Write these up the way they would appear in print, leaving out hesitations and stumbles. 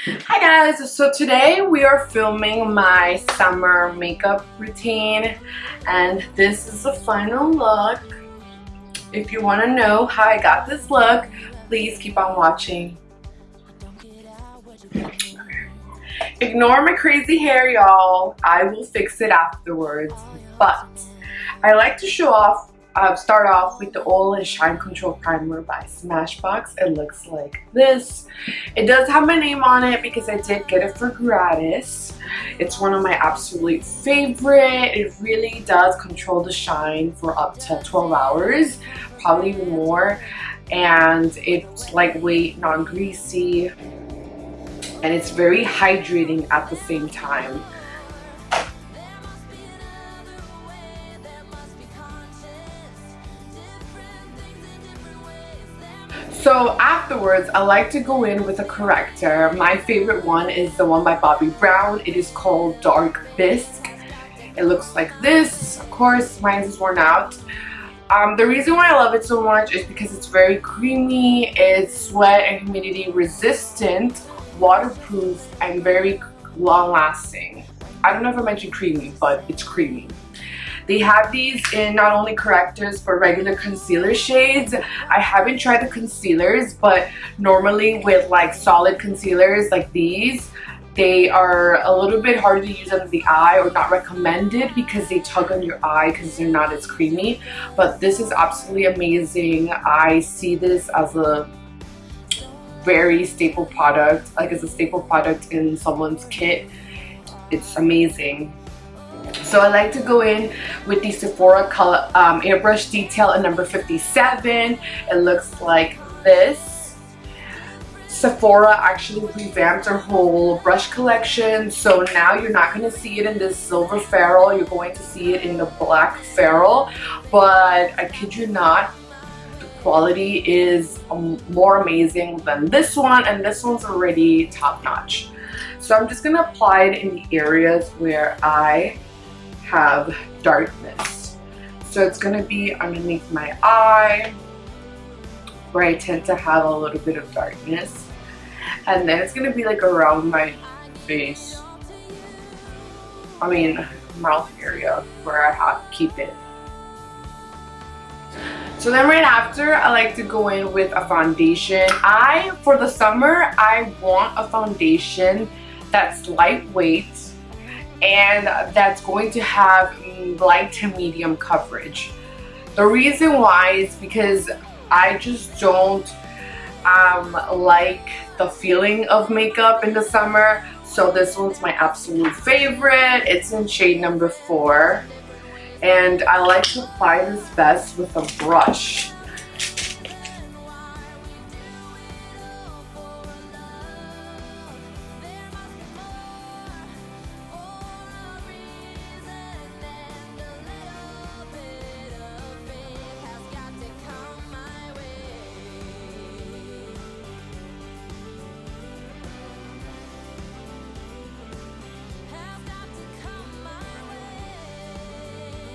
Hi guys, so today we are filming my summer makeup routine and this is the final look. If you want to know how I got this look, please keep on watching. Ignore my crazy hair, y'all. I will fix it afterwards, but I like to start off with the Oil and Shine Control Primer by Smashbox. It looks like this. It does have my name on it because I did get it for gratis. It's one of my absolute favorite. It really does control the shine for up to 12 hours, probably even more. And it's lightweight, non-greasy, and it's very hydrating at the same time. So afterwards, I like to go in with a corrector. My favorite one is the one by Bobbi Brown. It is called Dark Bisque. It looks like this. Of course, mine is worn out. The reason why I love it so much is because it's very creamy, it's sweat and humidity resistant, waterproof, and very long lasting. I don't know if I mentioned creamy, but it's creamy. They have these in not only correctors but regular concealer shades. I haven't tried the concealers, but normally with like solid concealers like these, they are a little bit harder to use under the eye or not recommended because they tug on your eye because they're not as creamy. But this is absolutely amazing. I see this as a very staple product, like as a staple product in someone's kit. It's amazing. So I like to go in with the Sephora color airbrush detail in number 57. It looks like this. Sephora actually revamped their whole brush collection, so now you're not going to see it in this silver ferrule, you're going to see it in the black ferrule. But I kid you not, the quality is more amazing than this one, and this one's already top notch. So I'm just going to apply it in the areas where I have darkness. So it's going to be underneath my eye where I tend to have a little bit of darkness, and then it's going to be like around my face, mouth area where I have to keep it. So then right after, I like to go in with a foundation. For the summer, I want a foundation that's lightweight and that's going to have light to medium coverage. The reason why is because I just don't like the feeling of makeup in the summer. So this one's my absolute favorite. It's in shade number 4. And I like to apply this best with a brush.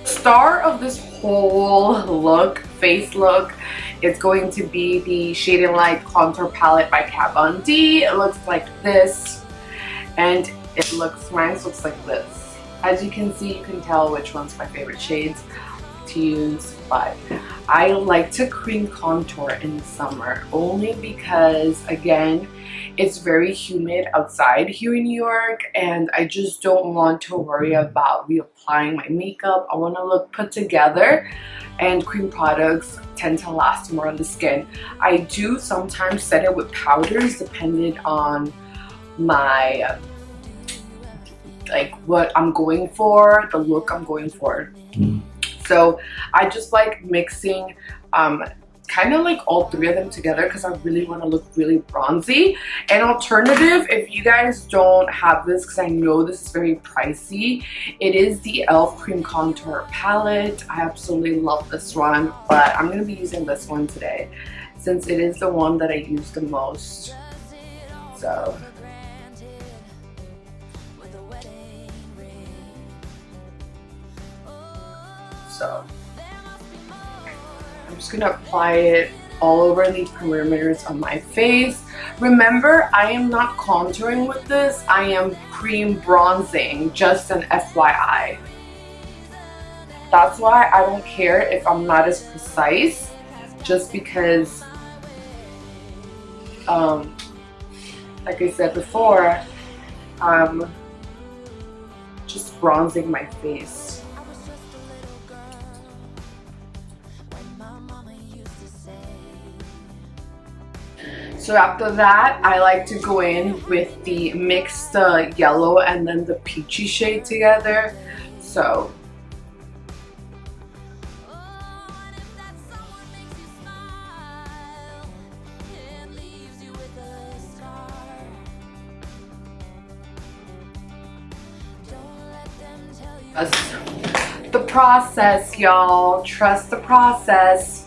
Star of this whole face look, is going to be the Shade and Light Contour Palette by Kat Von D. It looks like this, and mine looks like this. As you can see, you can tell which one's my favorite shades to use, but I like to cream contour in the summer only because, again, it's very humid outside here in New York, and I just don't want to worry about reapplying my makeup. I want to look put together, and cream products tend to last more on the skin. I do sometimes set it with powders depending on my what I'm going for, the look I'm going for. So I just like mixing kind of like all 3 of them together because I really want to look really bronzy. An alternative, if you guys don't have this, because I know this is very pricey, it is the e.l.f. Cream Contour Palette. I absolutely love this one, but I'm going to be using this one today since it is the one that I use the most. So I'm just gonna apply it all over the perimeters of my face. Remember, I am not contouring with this. I am cream bronzing, just an FYI. That's why I don't care if I'm not as precise, just because, like I said before, I'm just bronzing my face. So after that, I like to go in with the mixed yellow and then the peachy shade together. So the process, y'all. Trust the process.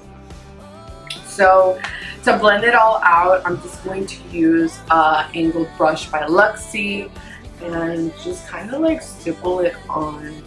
So to blend it all out, I'm just going to use angled brush by Luxie and just kind of like stipple it on.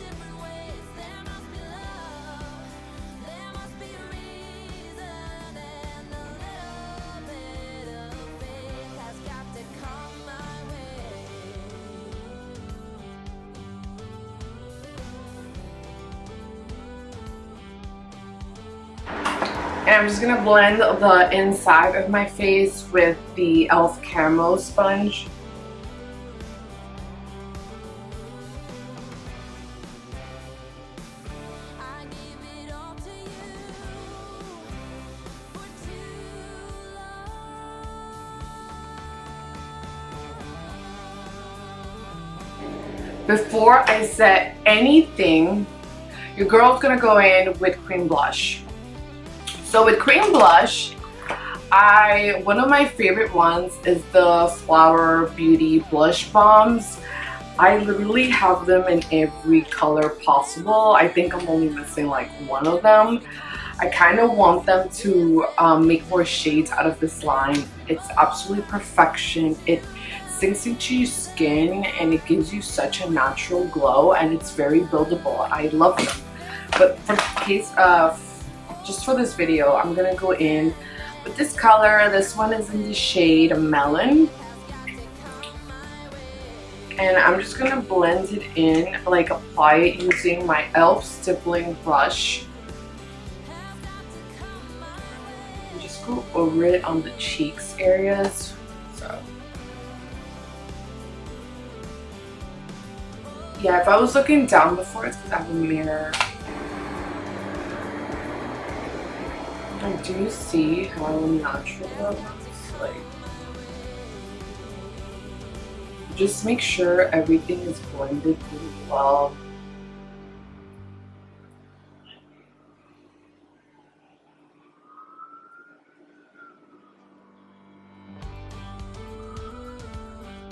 And I'm just gonna blend the inside of my face with the e.l.f. Camo sponge. Before I set anything, your girl's gonna go in with cream blush. So with cream blush, one of my favorite ones is the Flower Beauty blush bombs. I literally have them in every color possible. I think I'm only missing like one of them. I kind of want them to make more shades out of this line. It's absolutely perfection. It sinks into your skin and it gives you such a natural glow, and it's very buildable. I love them. But for the case of just for this video, I'm gonna go in with this color. This one is in the shade Melon, and I'm just gonna blend it in, like apply it using my e.l.f. stippling brush, and just go over it on the cheeks areas. So yeah, if I was looking down before, it's because I have a mirror. And do you see how natural that looks? Like, just make sure everything is blended really well.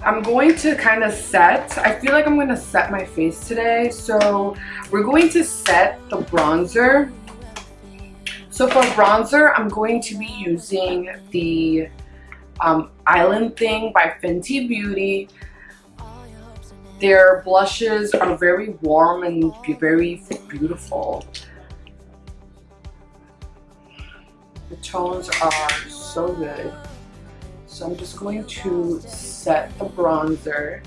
I'm going to kind of set, I feel like I'm going to set my face today. So we're going to set the bronzer. So for bronzer, I'm going to be using the Island Thing by Fenty Beauty. Their blushes are very warm and very beautiful. The tones are so good. So I'm just going to set the bronzer.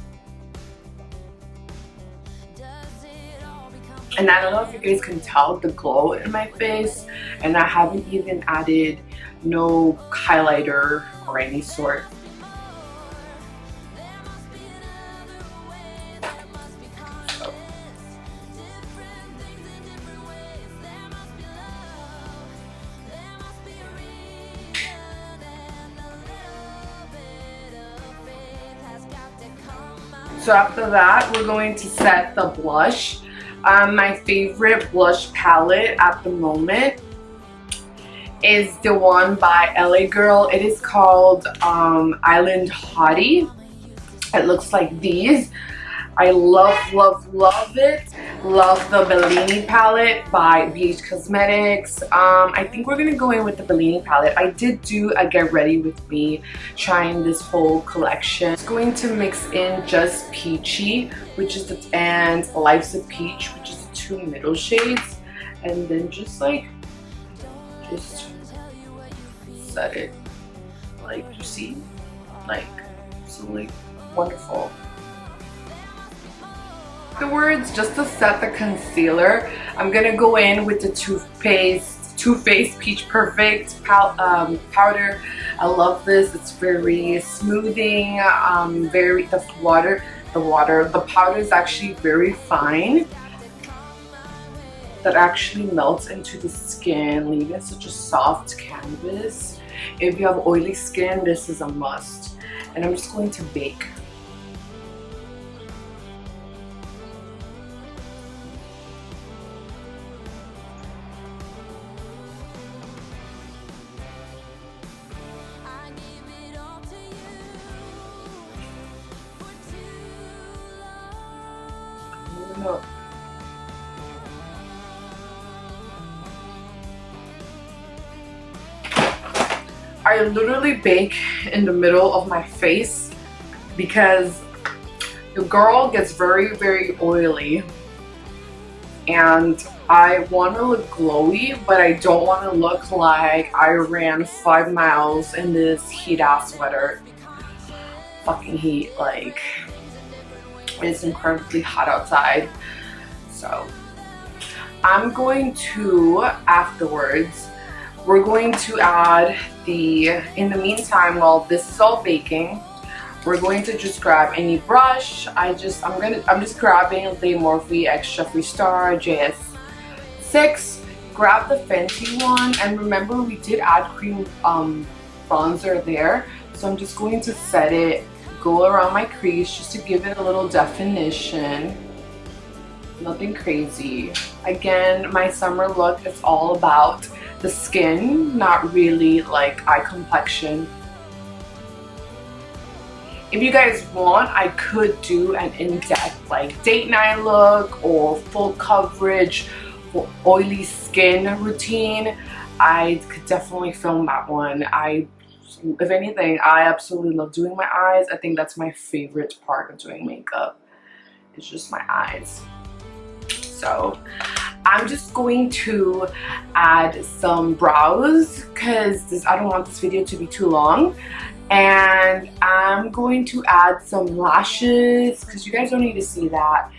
And I don't know if you guys can tell the glow in my face, and I haven't even added no highlighter or any sort. So after that, we're going to set the blush. My favorite blush palette at the moment is the one by LA Girl. It is called Island Hottie. It looks like these. I love, love, love it. Love the Bellini palette by BH Cosmetics. I think we're gonna go in with the Bellini palette. I did do a get ready with me trying this whole collection. It's going to mix in Just Peachy, which is and Life's a Peach, which is the two middle shades, and then just set it. Like, you see? Like, absolutely wonderful. Afterwards, just to set the concealer, I'm gonna go in with the Toofaced Peach Perfect powder. I love this. It's very smoothing. The powder is actually very fine. That actually melts into the skin, leaving such a soft canvas. If you have oily skin, this is a must. And I'm just going to bake. I literally bake in the middle of my face because the girl gets very, very oily and I want to look glowy, but I don't want to look like I ran 5 miles in this heat ass weather. Fucking heat, like it's incredibly hot outside. So I'm going to, afterwards, we're going to add in the meantime, while this is all baking, we're going to just grab any brush. I'm just grabbing the Morphe Extra Freestar JS6. Grab the Fenty one, and remember we did add cream bronzer there, so I'm just going to set it, go around my crease just to give it a little definition. Nothing crazy. Again, my summer look is all about the skin, not really like eye complexion. If you guys want, I could do an in-depth like date night look or full coverage for oily skin routine. I could definitely film that one. If anything, I absolutely love doing my eyes. I think that's my favorite part of doing makeup. It's just my eyes. So I'm just going to add some brows because I don't want this video to be too long. And I'm going to add some lashes because you guys don't need to see that.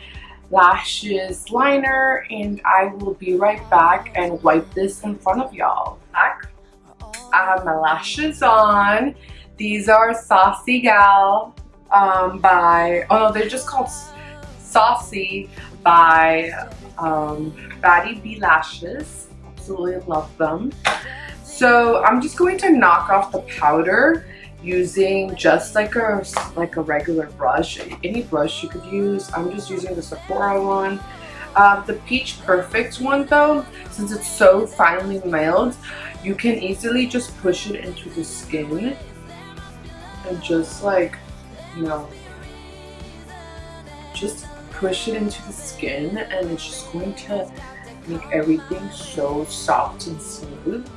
Lashes liner, and I will be right back and wipe this in front of y'all. I have my lashes on. These are Saucy Gal they're just called Saucy by Batty B Lashes. Absolutely love them. So I'm just going to knock off the powder using just like a regular brush. Any brush you could use. I'm just using the Sephora one. The Peach Perfect one though, since it's so finely milled, you can easily just push it into the skin and just like, you know, just push it into the skin, and it's just going to make everything so soft and smooth.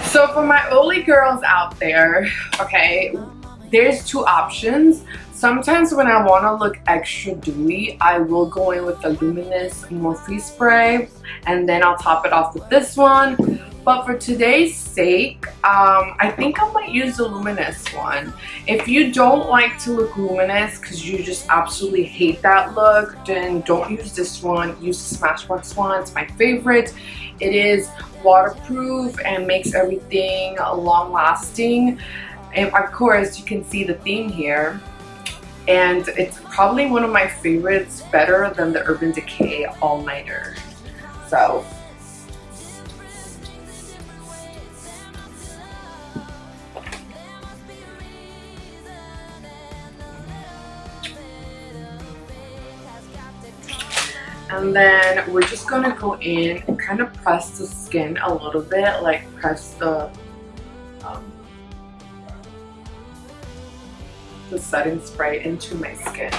So for my oily girls out there, okay, there's two options. Sometimes when I want to look extra dewy, I will go in with the Luminous Morphe spray, and then I'll top it off with this one. But for today's sake, I think I might use the Luminous one. If you don't like to look luminous because you just absolutely hate that look, then don't use this one. Use the Smashbox one. It's my favorite. It is waterproof and makes everything long-lasting. And of course, you can see the theme here. And it's probably one of my favorites, better than the Urban Decay All-Nighter. So and then we're just gonna go in and kind of press the skin a little bit, like press the setting spray into my skin.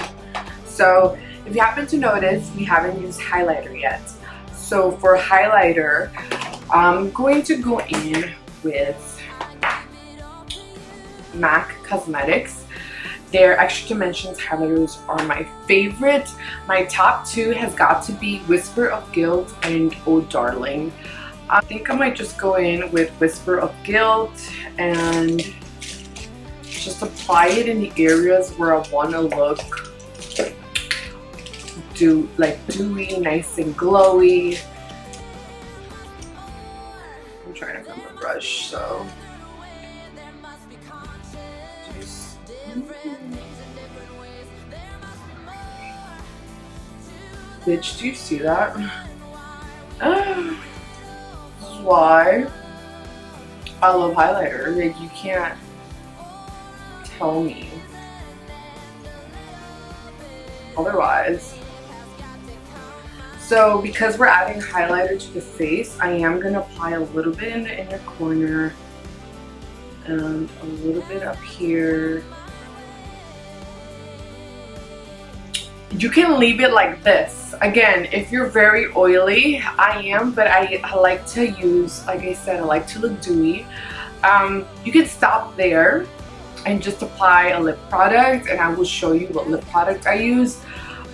So if you happen to notice, we haven't used highlighter yet. So for highlighter, I'm going to go in with MAC Cosmetics. Their Extra Dimensions highlighters are my favorite. My top two has got to be Whisper of Guilt and Oh Darling. I think I might just go in with Whisper of Guilt and just apply it in the areas where I want to look dewy, nice and glowy. I'm trying to find my brush, so bitch, do you see that? This is why I love highlighter. Like, you can't tell me otherwise. So because we're adding highlighter to the face, I am going to apply a little bit in the inner corner and a little bit up here. You can leave it like this. Again, if you're very oily, I am, but I like to use, like I said, I like to look dewy. You can stop there and just apply a lip product, and I will show you what lip product I use.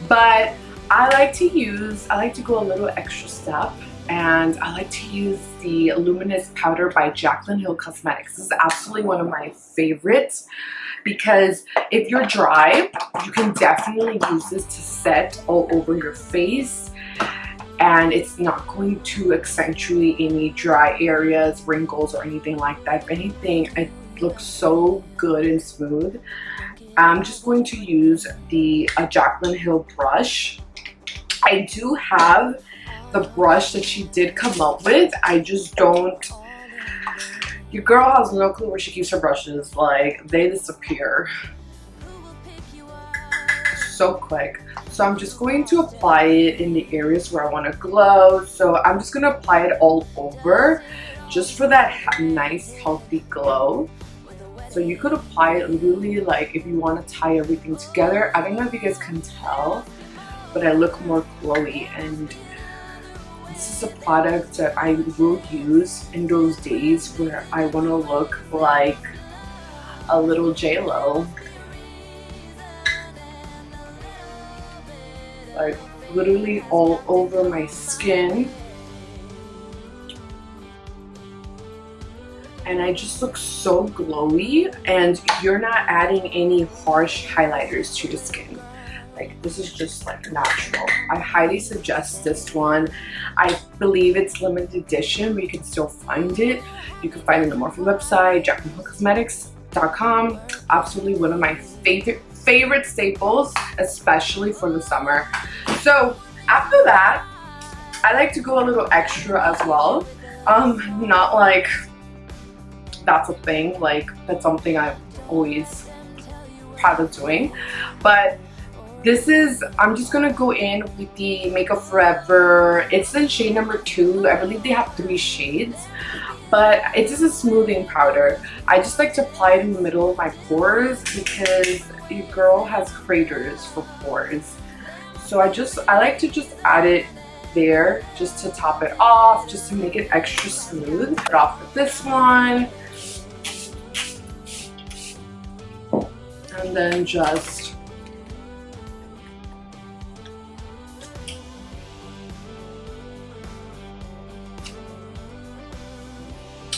But I like to go a little extra step, and I like to use the Luminous powder by Jaclyn Hill Cosmetics. This is absolutely one of my favorites because if you're dry, you can definitely use this to set all over your face, and it's not going to accentuate any dry areas, wrinkles, or anything like that. If anything, it looks so good and smooth. I'm just going to use the Jaclyn Hill brush. I do have the brush that she did come up with. I just don't. Your girl has no clue where she keeps her brushes. Like, they disappear so quick. So I'm just going to apply it in the areas where I want to glow. So I'm just going to apply it all over just for that nice healthy glow. So you could apply it literally like if you want to tie everything together. I don't know if you guys can tell, but I look more glowy, and this is a product that I will use in those days where I want to look like a little J-Lo. Like literally all over my skin. And I just look so glowy, and you're not adding any harsh highlighters to the skin. Like, this is just like natural. I highly suggest this one. I believe it's limited edition, but you can still find it. You can find it on the Morphe website, jaclynhillcosmetics.com. Absolutely one of my favorite staples, especially for the summer. So after that, I like to go a little extra as well. Not like that's a thing, like that's something I'm always proud of doing, but this is, I'm just gonna go in with the Makeup Forever. It's in shade number 2. I believe they have 3 shades, but it's just a smoothing powder. I just like to apply it in the middle of my pores because your girl has craters for pores. So I like to just add it there just to top it off, just to make it extra smooth. Put it off with this one. And then just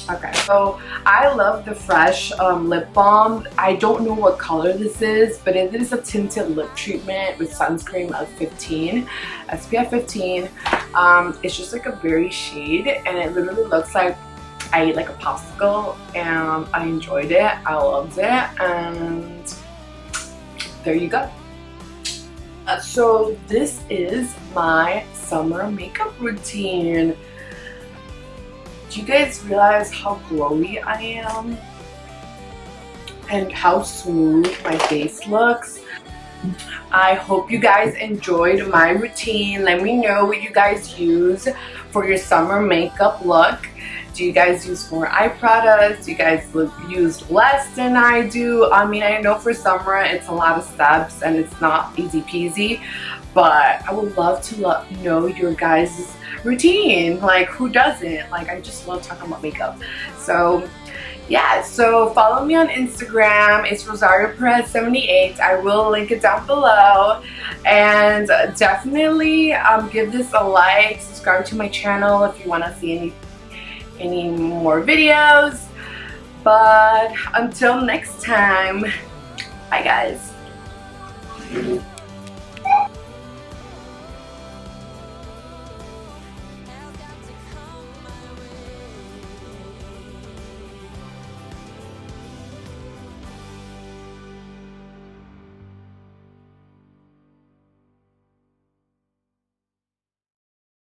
okay, so I love the Fresh lip balm. I don't know what color this is, but it is a tinted lip treatment with sunscreen of 15, SPF 15. It's just like a berry shade, and it literally looks like I ate like a popsicle, and I enjoyed it. I loved it, and there you go. So this is my summer makeup routine. Do you guys realize how glowy I am and how smooth my face looks? I hope you guys enjoyed my routine. Let me know what you guys use for your summer makeup look. Do you guys use more eye products? Do you guys use less than I do? I mean, I know for summer it's a lot of steps and it's not easy peasy, but I would love to know your guys' routine. Like, who doesn't? Like, I just love talking about makeup. So yeah, so follow me on Instagram. It's RosarioPerez78. I will link it down below. And definitely give this a like. Subscribe to my channel if you want to see any more videos. But until next time, bye guys.